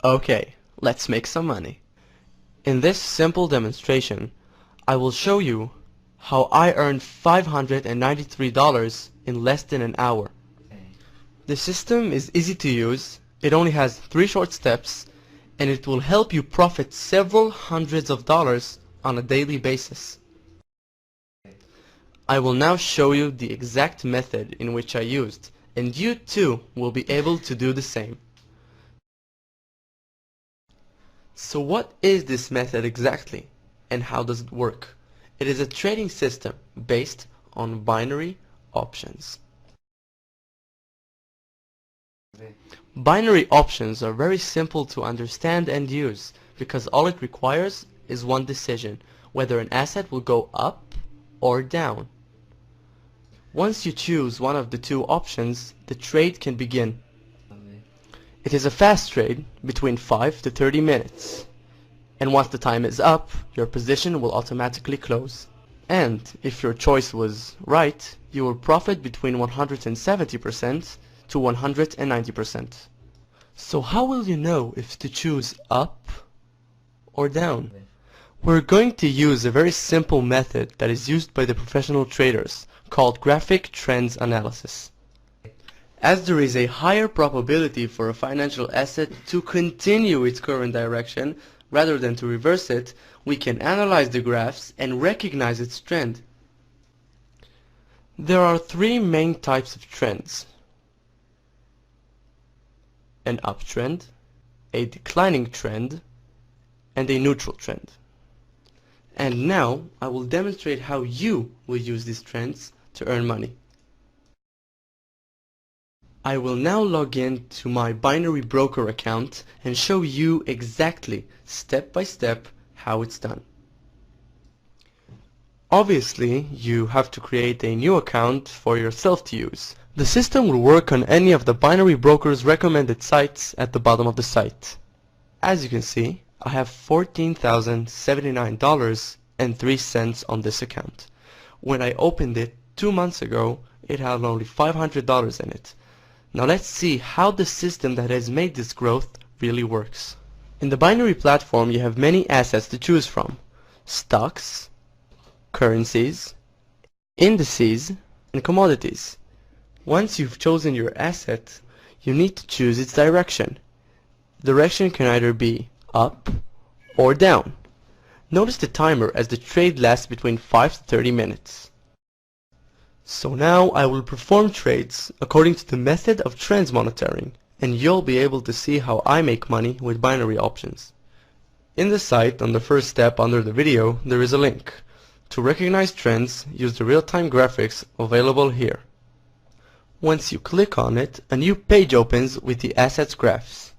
Okay, let's make some money. In this simple demonstration, I will show you how I earned $593 in less than an hour. The system is easy to use, it only has 3 short steps, and it will help you profit several hundreds of dollars on a daily basis. I will now show you the exact method in which I used, and you too will be able to do the same. So what is this method exactly, and how does it work? It is a trading system based on binary options. Binary options are very simple to understand and use because all it requires is one decision, whether an asset will go up or down. Once you choose one of the two options, the trade can begin. It is a fast trade between 5 to 30 minutes. And once the time is up, your position will automatically close. And if your choice was right, you will profit between 170% to 190%. So how will you know if to choose up or down? We're going to use a very simple method that is used by the professional traders called graphic trends analysis. As there is a higher probability for a financial asset to continue its current direction rather than to reverse it, we can analyze the graphs and recognize its trend. There are 3 main types of trends: an uptrend, a declining trend, and a neutral trend. And now I will demonstrate how you will use these trends to earn money. I will now log in to my binary broker account and show you exactly, step by step, how it's done. Obviously, you have to create a new account for yourself to use. The system will work on any of the binary broker's recommended sites at the bottom of the site. As you can see, I have $14,079.03 on this account. When I opened it 2 months ago, it had only $500 in it. Now let's see how the system that has made this growth really works. In the binary platform, you have many assets to choose from: stocks, currencies, indices, and commodities. Once you've chosen your asset, you need to choose its direction. Direction can either be up or down. Notice the timer as the trade lasts between 5 to 30 minutes. So now I will perform trades according to the method of trends monitoring, and you'll be able to see how I make money with binary options. In the site, on the first step under the video, there is a link. To recognize trends, use the real-time graphics available here. Once you click on it, a new page opens with the assets graphs.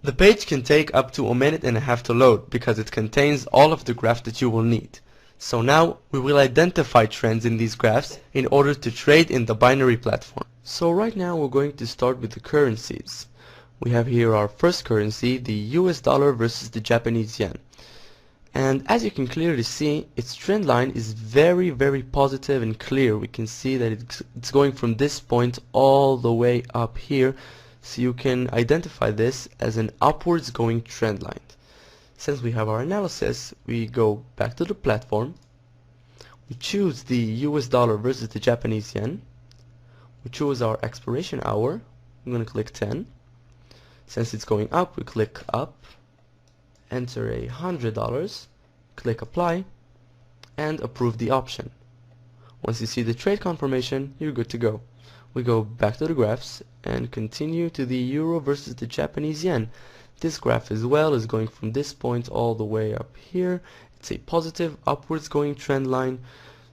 The page can take up to 1.5 minutes to load because it contains all of the graphs that you will need. So now we will identify trends in these graphs in order to trade in the binary platform. So right now we're going to start with the currencies. We have here our first currency, the US dollar versus the Japanese yen. And as you can clearly see, its trend line is very positive and clear. We can see that it's going from this point all the way up here, so you can identify this as an upwards going trend line. Since we have our analysis, we go back to the platform, we choose the US dollar versus the Japanese yen, we choose our expiration hour, I'm going to click 10. Since it's going up, we click up, enter $100, click apply, and approve the option. Once you see the trade confirmation, you're good to go. We go back to the graphs and continue to the euro versus the Japanese yen. This graph as well is going from this point all the way up here. It's a positive upwards going trend line.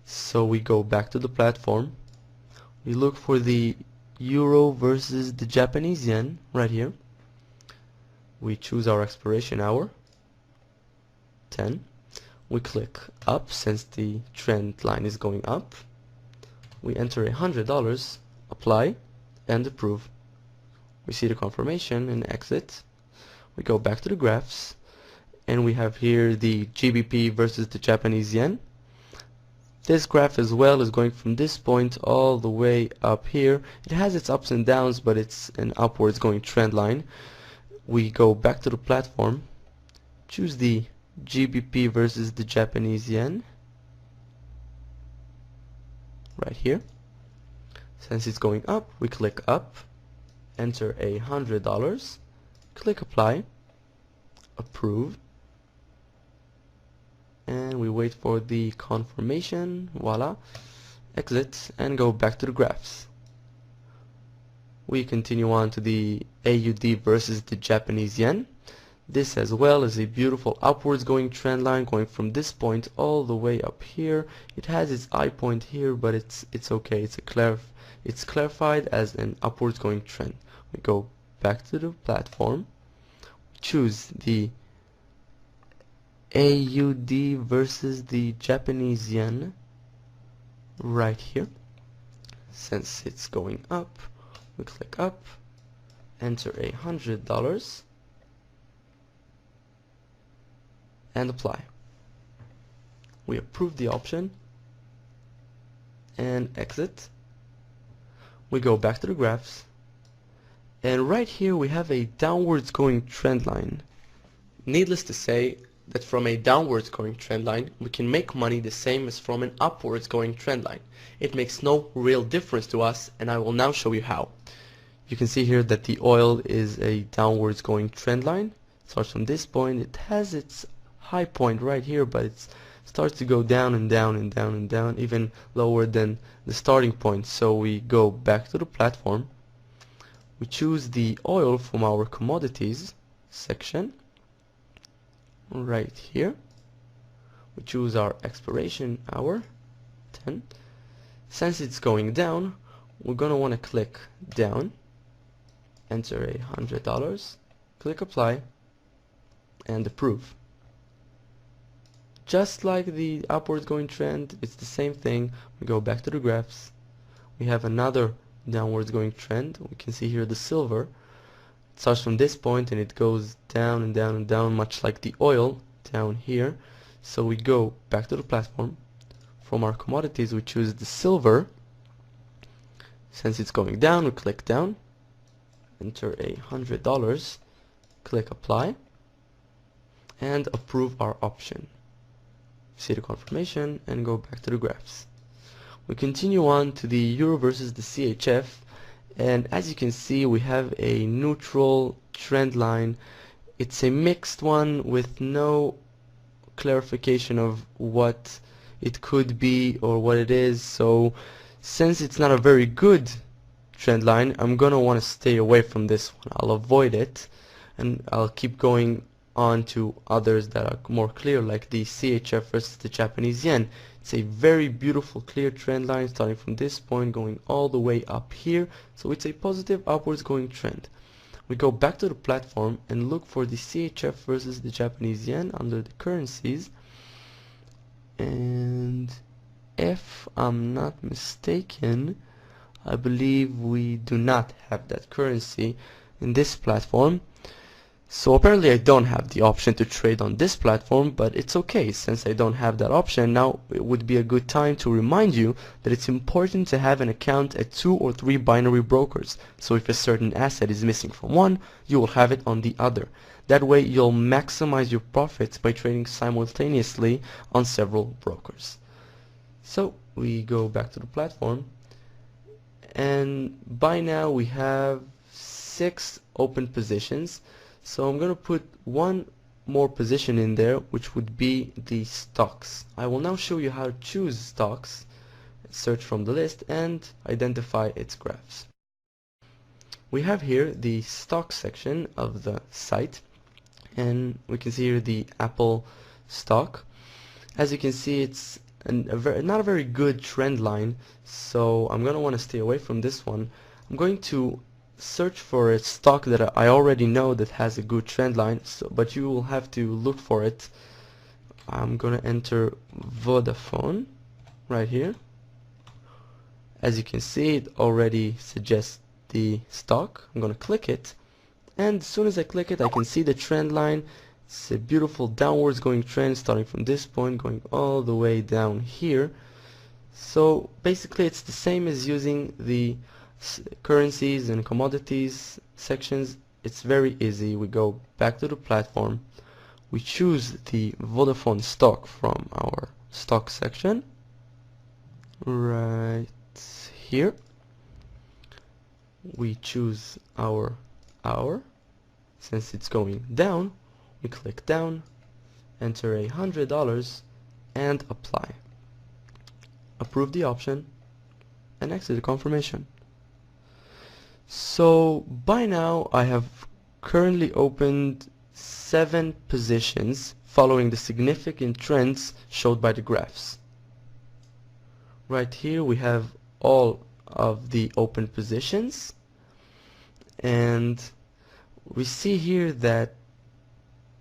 So we go back to the platform. We look for the euro versus the Japanese yen right here. We choose our expiration hour, 10. We click up since the trend line is going up. We enter $100, apply, and approve. We see the confirmation and exit. We go back to the graphs, and we have here the GBP versus the Japanese yen. This graph as well is going from this point all the way up here. It has its ups and downs, but it's an upwards going trend line. we go back to the platform, choose the GBP versus the Japanese yen right here. Since it's going up, we click up, enter $100, click apply, approve, and we wait for the confirmation. Voila, exit and go back to the graphs. We continue on to the AUD versus the Japanese yen. This as well is a beautiful upwards going trend line going from this point all the way up here. It has its eye point here, but it's okay. It's clarified as an upwards going trend. We go back to the platform, choose the AUD versus the Japanese yen right here. Since it's going up, we click up, enter $100 and apply. We approve the option and exit. We go back to the graphs, and right here we have a downwards going trend line. Needless to say that from a downwards going trend line we can make money the same as from an upwards going trend line. It makes no real difference to us, and I will now show you how. You can see here that the oil is a downwards going trend line. It starts from this point. It has its high point right here, but it starts to go down and down and down and down, even lower than the starting point. So we go back to the platform, we choose the oil from our commodities section right here, we choose our expiration hour 10. Since it's going down, we're gonna want to click down, enter $100, click apply and approve. Just like the upwards going trend, it's the same thing. We go back to the graphs, we have another downwards going trend. We can see here the silver. It starts from this point and it goes down and down and down, much like the oil down here. So we go back to the platform. From our commodities we choose the silver. Since it's going down, we click down, enter $100, click apply and approve our option. See the confirmation and go back to the graphs. We continue on to the euro versus the CHF, and as you can see we have a neutral trend line. It's a mixed one with no clarification of what it could be or what it is. So since it's not a very good trend line, I'm gonna want to stay away from this one. I'll avoid it and I'll keep going on to others that are more clear, like the CHF versus the Japanese yen. It's a very beautiful clear trend line starting from this point going all the way up here, so it's a positive upwards going trend. We go back to the platform and look for the CHF versus the Japanese yen under the currencies, and if I'm not mistaken, I believe we do not have that currency in this platform. So apparently I don't have the option to trade on this platform, but it's okay. Since I don't have that option, now it would be a good time to remind you that it's important to have an account at 2 or 3 binary brokers. So if a certain asset is missing from one, you will have it on the other. That way you'll maximize your profits by trading simultaneously on several brokers. So we go back to the platform, and by now we have 6 open positions. So I'm going to put one more position in there, which would be the stocks. I will now show you how to choose stocks, search from the list and identify its graphs. We have here the stock section of the site, and we can see here the Apple stock. As you can see, it's not a very good trend line, so I'm going to want to stay away from this one. I'm going to search for a stock that I already know that has a good trend line, but you will have to look for it. I'm gonna enter Vodafone right here. As you can see, it already suggests the stock. I'm gonna click it, and as soon as I click it I can see the trend line. It's a beautiful downwards going trend starting from this point going all the way down here. So basically it's the same as using the currencies and commodities sections. it's very easy. We go back to the platform, we choose the Vodafone stock from our stock section right here. We choose our hour. Since it's going down, we click down, enter $100 and apply. Approve the option and exit the confirmation. So by now I have currently opened 7 positions following the significant trends showed by the graphs. Right here we have all of the open positions, and we see here that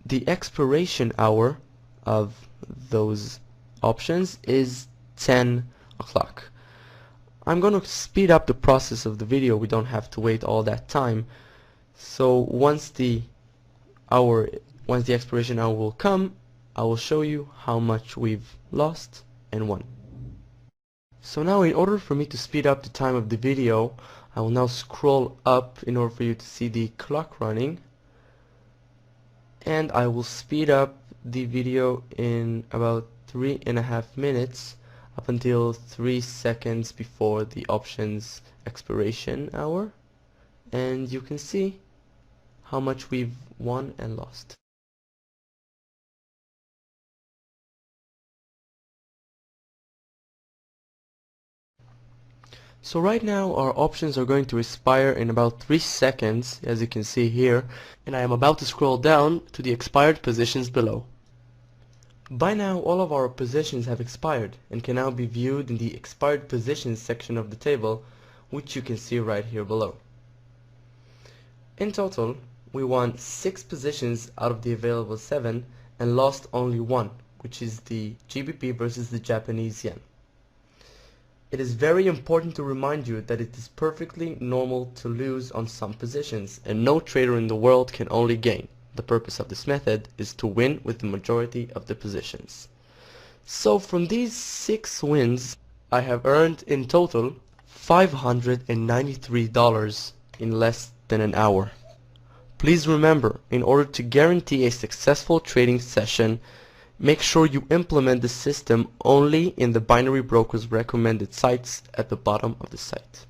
the expiration hour of those options is 10 o'clock. I'm going to speed up the process of the video. We don't have to wait all that time. So once the expiration hour will come, I will show you how much we've lost and won. So now, in order for me to speed up the time of the video, I will now scroll up in order for you to see the clock running, and I will speed up the video in about 3.5 minutes up until 3 seconds before the options expiration hour, and you can see how much we've won and lost. So right now our options are going to expire in about 3 seconds, as you can see here, and I am about to scroll down to the expired positions below. By now all of our positions have expired and can now be viewed in the expired positions section of the table, which you can see right here below. In total, we won 6 positions out of the available 7 and lost only 1, which is the GBP versus the Japanese yen. It is very important to remind you that it is perfectly normal to lose on some positions, and no trader in the world can only gain. The purpose of this method is to win with the majority of the positions. So from these 6 wins, I have earned in total $593 in less than an hour. Please remember, in order to guarantee a successful trading session, make sure you implement the system only in the binary broker's recommended sites at the bottom of the site.